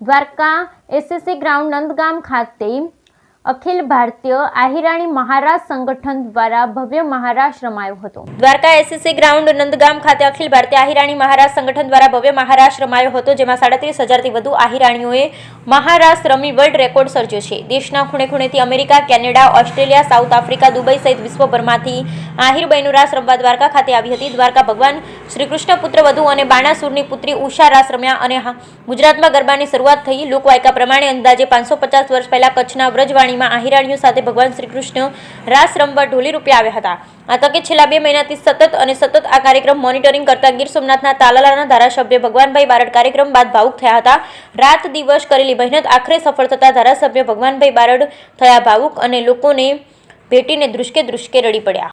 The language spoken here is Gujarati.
દ્વારકા એસએસસી ગ્રાઉન્ડ નંદગામ ખાતે અખિલ ભારતીય આહિરાણી મહારાજ સંગઠન દ્વારા ભવ્ય મહારાસ રમાયો હતો। દ્વારકા એસએસસી ગ્રાઉન્ડ નંદગામ ખાતે અખિલ ભારતીય આહિરાણી મહારાજ સંગઠન દ્વારા ભવ્ય મહારાસ રમાયો હતો, જેમાં 37,000થી વધુ આહિરાણીઓએ મહારાસ રમી વર્લ્ડ રેકોર્ડ સર્જ્યો છે। દેશના ખૂણે ખૂણેથી America, Canada, Australia, South Africa, Dubai સહિત વિશ્વભરમાંથી આહિર બહેનો રાસ રમવા દ્વારકા ખાતે આવી હતી। દ્વારકા ભગવાન શ્રી કૃષ્ણ પુત્ર વધુ અને બાણાસુરની પુત્રી ઉષા રાસ રમ્યા અને ગુજરાતમાં ગરબાની શરૂઆત થઈ। લોકવાયકા પ્રમાણે અંદાજે 550 વર્ષ પહેલા કચ્છના વ્રજવાણીમાં આહિરાણીઓ સાથે ભગવાન શ્રી કૃષ્ણ રાસ રમવા ઢોલી રૂપે આવ્યા હતા। આ તકે છેલ્લા 2 મહિનાથી સતત આ કાર્યક્રમ મોનિટરિંગ કરતા ગીર સોમનાથના તાલાલાના ધારાસભ્ય ભગવાનભાઈ બારડ કાર્યક્રમ બાદ ભાવુક થયા હતા। રાત દિવસ કરેલી મહેનત આખરે સફળ થતા ધારાસભ્ય ભગવાનભાઈ બારડ થયા ભાવુક અને લોકોને ભેટીને ધ્રુસકે રડી પડ્યા।